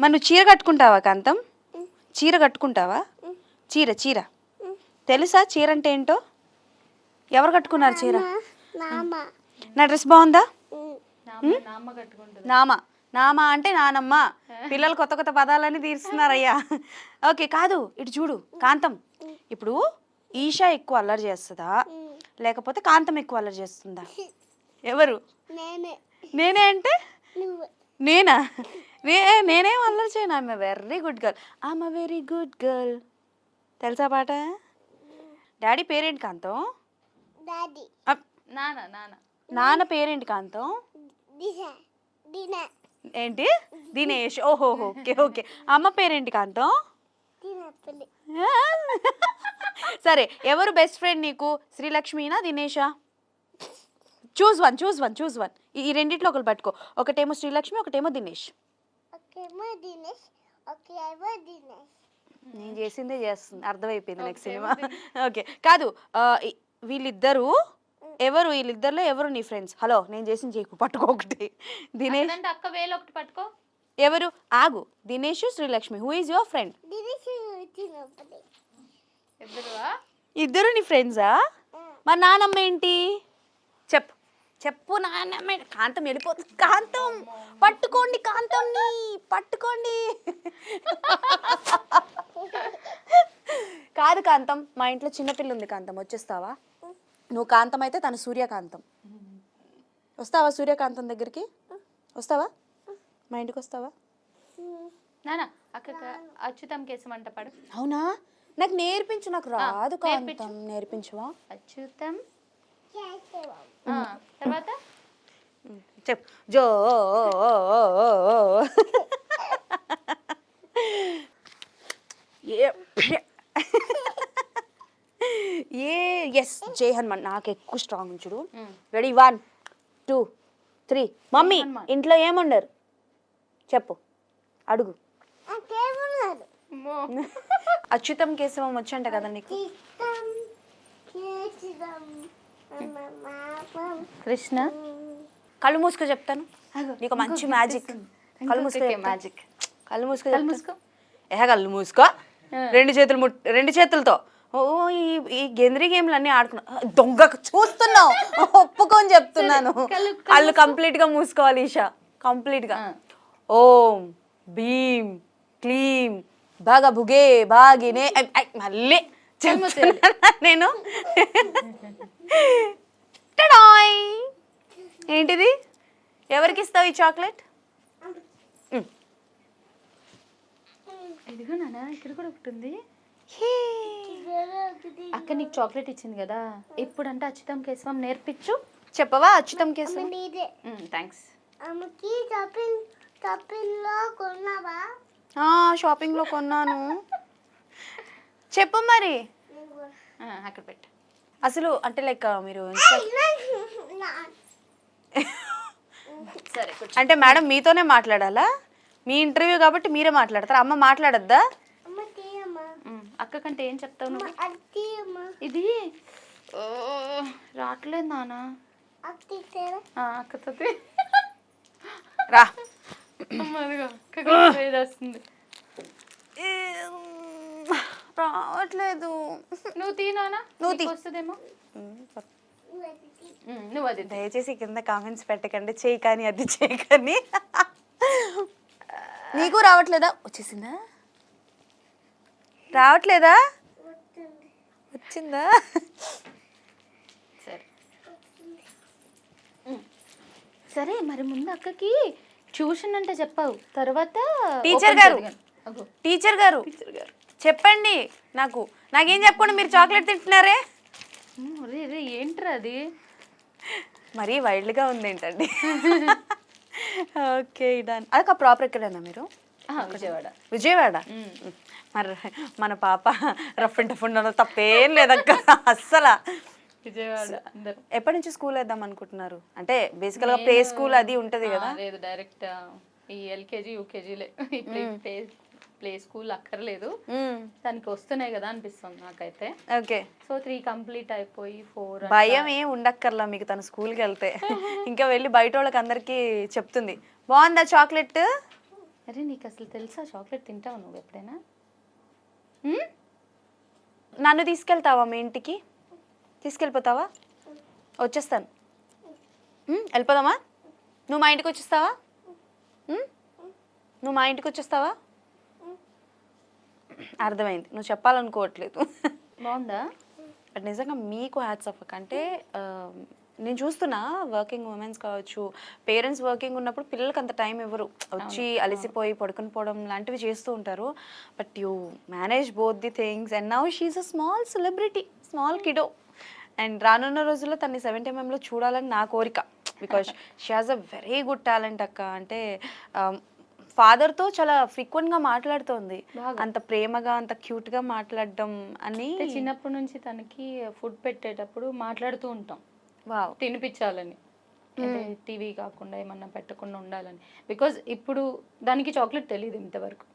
మరి నువ్వు చీర కట్టుకుంటావా కాంతం? చీర కట్టుకుంటావా? చీర చీర తెలుసా చీర అంటే ఏంటో? ఎవరు కట్టుకున్నారు చీర? నామ. నా డ్రెస్ బాగుందా? నామ్మ కట్టుకుంటుంది. నామ అంటే నానమ్మ. పిల్లలు కొత్త కొత్త పదాలని తీరుస్తున్నారయ్యా. ఓకే, కాదు ఇటు చూడు కాంతం. ఇప్పుడు ఈషా ఎక్కువ అల్లరి చేస్తుందా లేకపోతే కాంతం ఎక్కువ అల్లరి చేస్తుందా? ఎవరు? నేనే అంటే నువ్వు. నేనా? నేనేం అల్లరి చేయను. ఆమె వెరీ గుడ్ గర్ల్. ఆమె వెరీ గుడ్ గర్ల్. తెలుసా పాట? డాడీ పేరేంటి కాంతం? డాడీ. నాన్న పేరేంటి కాంతం? దిన. ఏంటి? దినేష్. ఓహో, ఓకే ఓకే. అమ్మ పేరేంటి కాంతం? దినపల్లి. సరే, ఎవరు బెస్ట్ ఫ్రెండ్ నీకు? శ్రీలక్ష్మినా దినేషా? Choose one. ఈ రెండిట్లో ఒకరు పట్టుకో. ఒకటేమో శ్రీలక్ష్మి, ఒకటేమో దినేష్. ఓకేమో దినేష్, ఓకేమో దినేష్. నేను చేసిందే చేస్తుంది, అర్థమైపోయింది. Next cinema. ఓకే, కాదు వీళ్ళిద్దరు ఎవరు? వీళ్ళిద్దరిలో ఎవరు నీ ఫ్రెండ్స్? హలో, నేను చేసింది చేయకు, పట్టుకో ఒకటి. దినేష్ అంటే అక్క వేలు ఒకటి పట్టుకో. ఎవరు? ఆగు. Dinesh, Srilakshmi. Who is your friend? Dinesh Tinapalli. ఇద్దరు నీ ఫ్రెండ్సా? మరి నానమ్మ ఏంటి? చెప్పు నానమ్మ. కాంతం వెళ్ళిపోతుంది. కాంతం పట్టుకోండి, కాంతంని పట్టుకోండి. కాదు కాంతం, మా ఇంట్లో చిన్నపిల్ల ఉంది కాంతం, వచ్చేస్తావా? నువ్వు కాంతం అయితే తను సూర్యకాంతం. వస్తావా సూర్యకాంతం దగ్గరికి? వస్తావా? మా ఇంటికి వస్తావా? నానా అక్క అచ్యుతం కేసం అంట పాడు. అవునా? నాకు నేర్పించు. నాకు రాదు కాంతం, నేర్పించవా? అచ్యుతం తర్వాత చెప్పు. జో ఎస్ జై హనుమాన్. నాకు ఎక్కువ స్ట్రాంగ్ ఉంచుడు. రెడీ 1 2 3. మమ్మీ ఇంట్లో ఏముండరు చెప్పు, అడుగు. నాకేమన్నారు అచ్యుతం కేశవం వచ్చంట కదా నీకు. చిత్తం చేసిదం మాపం కృష్ణ కళ్ళు మూసుకో చెప్తాను నీకు మంచి మ్యాజిక్. కళ్ళు మూసుకో మ్యాజిక్. కళ్ళు మూసుకో కళ్ళు మూసుకో. కళ్ళు మూసుకో. రెండు చేతులతో ఓ ఈ గెంద్రీ గేమ్లు అన్నీ ఆడుకున్నా. దొంగ చూస్తున్నావు, ఒప్పుకొని చెప్తున్నాను. కళ్ళు కంప్లీట్ గా మూసుకోవాలి ఈషా, కంప్లీట్ గా. ఓం భీం క్లీం బాగా భుగే బాగినే మళ్ళీ చెప్తున్నా నేను. టడాయ్. ఏంటిది, ఎవరికి ఇస్తావు ఈ చాక్లెట్? ఇదిగో నాన్న, ఇక్కడ కూడా ఒకటి ఉంది. అక్క నీకు చాక్లెట్ ఇచ్చింది కదా, ఇప్పుడంటే అచ్యుతం కేశవం నేర్పించు. చెప్పవా అచ్యుతం కేశవం? నీదే థ్యాంక్స్. అమ్మకి షాపింగ్ లో కొన్నావా? షాపింగ్ లో కొన్నాను. చెప్పు మరి. అక్కడ పెట్టు. అసలు అంటే లైక్ మీరు సరే అంటే మేడం మీతోనే మాట్లాడాలా? మీ ఇంటర్వ్యూ కాబట్టి మీరే మాట్లాడతారు. అమ్మ మాట్లాడద్దా? అమ్మ తీయమ్మా. అక్క కంటే ఏం చెప్తావు నువ్వు? అది తీయమ్మా. ఇది రావట్లేదు నాన్న. అది తీసేరా? అక్కతో రా. వస్తుంది. రావట్లేదు. నువ్వు తీనానా, నువ్వు తీ. వస్తుందేమో. నువ్వు అది దయచేసి కింద కామెంట్స్ పెట్టకండి, చేయి కానీ అది చేయి కానీ. నీకు రావట్లేదా? వచ్చేసిందా? రావట్లేదా? వచ్చిందా? సరే సరే మరి ముందు అక్కకి ట్యూషన్ అంటే చెప్పావు, తర్వాత టీచర్ గారు టీచర్ గారు చెప్పండి నాకేం చెప్పకుండా మీరు చాక్లెట్ తింటున్నారే. ఏంట్రా అది మరీ వైల్డ్గా ఉంది ఏంటండి. Okay done. అదొక ప్రాపర్ ఎక్కడైనా మీరు? విజయవాడ. మరి మన పాప రఫ్ అండ్ టఫ్ ఉండడం తప్పేం లేదక్క అస్సలు. విజయవాడ. ఎప్పటి నుంచి స్కూల్ వేద్దాం అనుకుంటున్నారు? అంటే బేసికల్ గా ప్లే స్కూల్ అది ఉంటది కదా. లేదు, డైరెక్ట్ ఈ ఎల్కేజీ యూకేజీలే. ప్లే స్కూల్ అక్కర్లేదు, దానికి వస్తున్నాయి కదా అనిపిస్తుంది నాకైతే. ఓకే. సో 3 కంప్లీట్ అయిపోయి 4. భయం ఏం ఉండక్కర్లా మీకు తన స్కూల్కి వెళ్తే. ఇంకా వెళ్ళి బయట వాళ్ళకి అందరికి చెప్తుంది బాగుందా చాక్లెట్. అరే నీకు అసలు తెలుసా చాక్లెట్ తింటావు నువ్వు ఎప్పుడైనా? నన్ను తీసుకెళ్తావా మీ ఇంటికి? తీసుకెళ్ళిపోతావా? వచ్చేస్తాను. వెళ్ళిపోదామా? నువ్వు మా ఇంటికి వచ్చేస్తావా? నువ్వు మా ఇంటికి వచ్చేస్తావా? అర్థమైంది, నువ్వు చెప్పాలనుకోవట్లేదు. బాగుందా? బట్ నిజంగా మీకు హ్యాట్స్ ఆఫ్. అంటే నేను చూస్తున్నా వర్కింగ్ ఉమెన్స్ కావచ్చు, పేరెంట్స్ వర్కింగ్ ఉన్నప్పుడు పిల్లలకి అంత టైం ఇవ్వరు, వచ్చి అలసిపోయి పడుకుని పోవడం లాంటివి చేస్తూ ఉంటారు. But you manage both the things and now she's a small celebrity, small kiddo. And రానున్న రోజుల్లో తన్ని 70mm చూడాలని నా కోరిక. Because she has a very good talent అక్క. అంటే ఫాదర్తో చాలా ఫ్రీక్వెంట్గా మాట్లాడుతోంది, అంత ప్రేమగా అంత క్యూట్గా మాట్లాడడం అని. చిన్నప్పటి నుంచి తనకి ఫుడ్ పెట్టేటప్పుడు మాట్లాడుతూ ఉంటాం, తినిపించాలని, టీవీ కాకుండా ఏమన్నా పెట్టకుండా ఉండాలని. బికాజ్ ఇప్పుడు దానికి చాక్లెట్ తెలియదు ఇంతవరకు,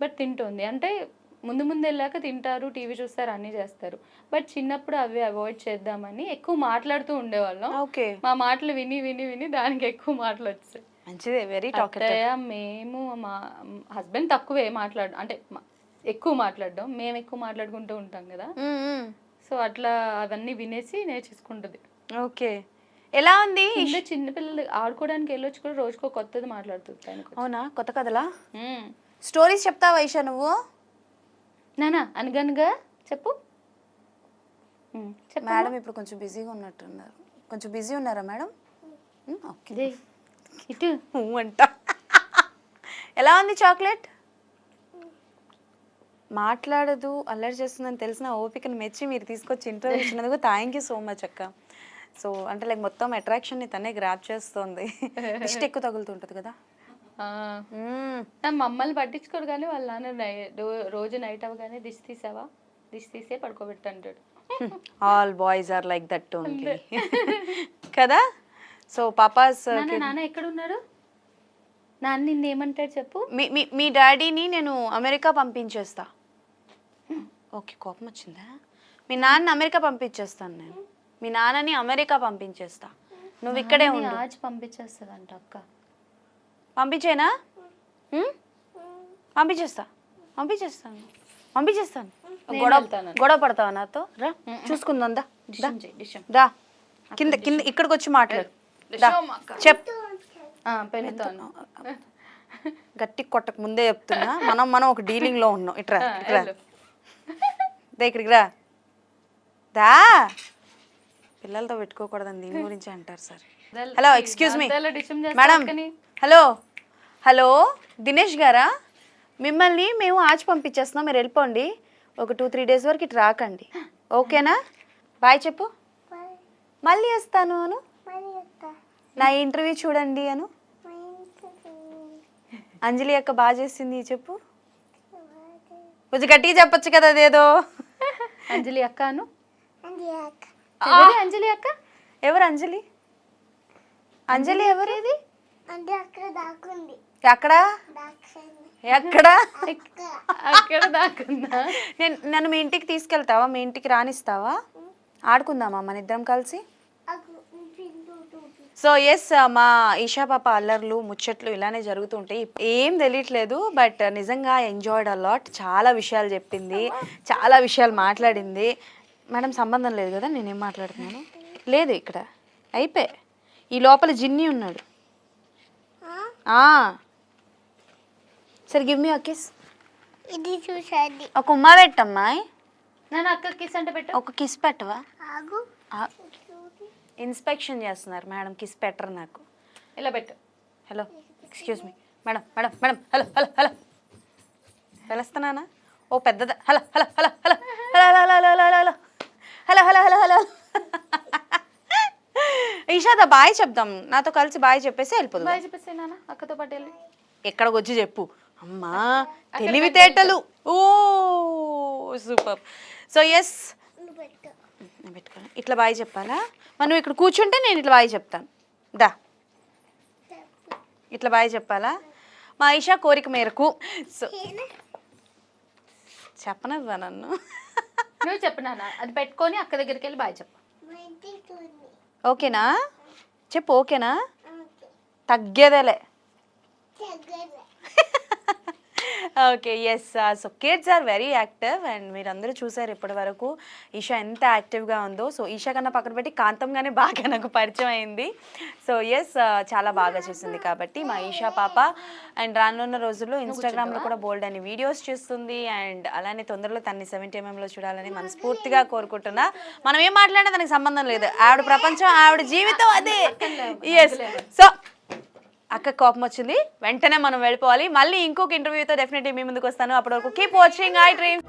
బట్ తింటుంది. అంటే ముందు వెళ్ళాక తింటారు, టీవీ చూస్తారు, అన్నీ చేస్తారు. బట్ చిన్నప్పుడు అవి అవాయిడ్ చేద్దామని ఎక్కువ మాట్లాడుతూ ఉండేవాళ్ళం. మా మాటలు విని విని విని దానికి ఎక్కువ మాటలు వచ్చాయి. మంచిదే, వెరీ టాకటివ్. మేము మా హస్బెండ్ తక్కువే అంటే ఎక్కువ మాట్లాడడం, మేము ఎక్కువ మాట్లాడుకుంటూ ఉంటాం కదా. సో అట్లా అవన్నీ వినేసి నేర్చేసుకుంటుంది. ఓకే. ఎలా ఉంది? చిన్నపిల్లలు ఆడుకోవడానికి వెళ్ళొచ్చు కూడా, రోజుకో కొత్తది మాట్లాడుతుంది. అవునా? కొత్త కథలా? స్టోరీస్ చెప్తావా ఐషా నువ్వు? నానా అనగనగా చెప్పు. మేడం ఇప్పుడు కొంచెం బిజీగా ఉన్నట్టున్నారు. కొంచెం బిజీ ఉన్నారా మేడం? ఓకే. ఇటు అంట. ఎలా ఉంది చాక్లెట్? మాట్లాడదు, అల్లరి చేస్తుందని తెలిసిన ఓపికను మెచ్చి మీరు తీసుకొచ్చి ఇంటర్వ్యూ ఇచ్చినందుకు థ్యాంక్ యూ సో మచ్ అక్క. సో అంటే లైక్ మొత్తం అట్రాక్షన్ని తనే గ్రాప్ చేస్తుంది. ఇష్ట ఎక్కువ తగులుతుంటుంది కదా. మమ్మల్ని పట్టించుకోరు కానీ వాళ్ళ నాన్న రోజు నైట్ అవ్వగానే దిష్టి తీసే పడుకోబెట్టంటాడు. All boys are like that only కదా. సో పాపాస్ నాన్న ఎక్కడ ఉన్నాడు? నాన్న నిన్ను ఏమంటాడు చెప్పు. మీ డాడీని నేను అమెరికా పంపించేస్తా. ఓకే, కోపం వచ్చిందా? మీ నాన్న అమెరికా పంపించేస్తాను నేను. మీ నాన్నని అమెరికా పంపించేస్తా, నువ్వు ఇక్కడే ఉండు. ఆజ్ పంపించేస్తుందంట అక్క. పంపించేనా? పంపించేస్తాను గొడవ పడతావా నాతో? రా చూసుకుందాం, దా కింద ఇక్కడికి వచ్చి మాట్లాడు. చెప్ గట్టి కొట్టక ముందే చెప్తున్నా, మనం ఒక డీలింగ్ లో ఉన్నాం. ఇట్రా ఇక్కడికి రా. దా పిల్లలతో పెట్టుకోకూడదని దీని గురించి అంటారు sir. Hello, excuse me madam. Hello Dinesh గారా? మిమ్మల్ని మేము ఆచి పంపించేస్తున్నాం, మీరు వెళ్ళిపోండి. ఒక 2-3 డేస్ వరకు ఇటు రాకండి, ఓకేనా? బాయ్ చెప్పు. మళ్ళీ వస్తాను అను. నా ఇంటర్వ్యూ చూడండి అను. అంజలి అక్క బాగా చేసింది చెప్పు. కొంచెం గట్టిగా చెప్పొచ్చు కదా అదేదో. అంజలి అక్క అను. అంజలి అక్క ఎవరు? అంజలి ఎవరు? ఇది ఎక్కడ అక్కడ దాకుందా? నన్ను మీ ఇంటికి తీసుకెళ్తావా? మీ ఇంటికి రానిస్తావా? ఆడుకుందామా మన ఇద్దరం కలిసి? సో ఎస్, మా ఈషా పాప అల్లర్లు ముచ్చట్లు ఇలానే జరుగుతుంటాయి. ఏం తెలియట్లేదు, బట్ నిజంగా ఎంజాయ్డ్ అలాట్. చాలా విషయాలు చెప్పింది, చాలా విషయాలు మాట్లాడింది. మేడం సంబంధం లేదు కదా నేనేం మాట్లాడుతున్నాను? లేదు ఇక్కడ అయిపోయి. ఈ లోపల జిన్ని ఉన్నాడు. సరే గివ్ మీ కిస్. ఇది చూసాది. ఒక ఉమ్మా పెట్టమ్మా. నేను అక్క కిస్ అంటే పెట్టు. ఒక కిస్ పెట్టవా? ఆగు. ఇన్స్పెక్షన్ చేస్తున్నారు మేడం, కిస్ పెట్టరు నాకు. ఇలా పెట్టు. Hello, excuse me madam. Hello పిలుస్తున్నానా? ఓ పెద్దదా. హలో ఈషాద బాయ్ చెప్దాం, నాతో కలిసి బాయ్ చెప్పేసి వెళ్ళిపోదు. బాయ్ చెప్పేసి నాన్న అక్కతో పాటు వెళ్ళి ఎక్కడికి వచ్చి చెప్పు. అమ్మా తెలివితేటలు. ఓ సూపర్. సో ఎస్, పెట్టుకోవాలి. ఇట్లా బాయ్ చెప్పాలా? మనం ఇక్కడ కూర్చుంటే నేను ఇట్లా బాయ్ చెప్తాను. దా ఇట్లా బాయ్ చెప్పాలా? మా ఈషా కోరిక మేరకు. సో చెప్పనవ్వా నన్ను. నువ్వు చెప్పు నాన్న, అది పెట్టుకొని అక్క దగ్గరికి వెళ్ళి బాయ్ చెప్పు. ఓకేనా? చెప్పు ఓకేనా? తగ్గేదేలే. Okay yes. So kids are very active and మీరందరూ చూసారు ఇప్పటి వరకు ఈషా ఎంత యాక్టివ్గా ఉందో. సో ఈషా కన్నా పక్కన పెట్టి కాంతంగానే బాగా నాకు పరిచయం అయింది. సో ఎస్, చాలా బాగా చేసింది కాబట్టి మా ఈషా పాప. అండ్ రానున్న రోజుల్లో ఇన్స్టాగ్రామ్లో కూడా బోల్డ్ అని వీడియోస్ చేస్తుంది. అండ్ అలానే తొందరలో తన్ని 70mm చూడాలని మనస్ఫూర్తిగా కోరుకుంటున్నా. మనం ఏం మాట్లాడినా దానికి సంబంధం లేదు, ఆవిడ ప్రపంచం, ఆవిడ జీవితం అదే. ఎస్. సో అక్క కోపం వచ్చింది, వెంటనే మనం వెళ్ళిపోవాలి. మళ్ళీ ఇంకొక ఇంటర్వ్యూతో డెఫినెట్లీ మీ ముందుకు వస్తాను. అప్పటి వరకు కీప్ వాచింగ్ ఐ డ్రీమ్.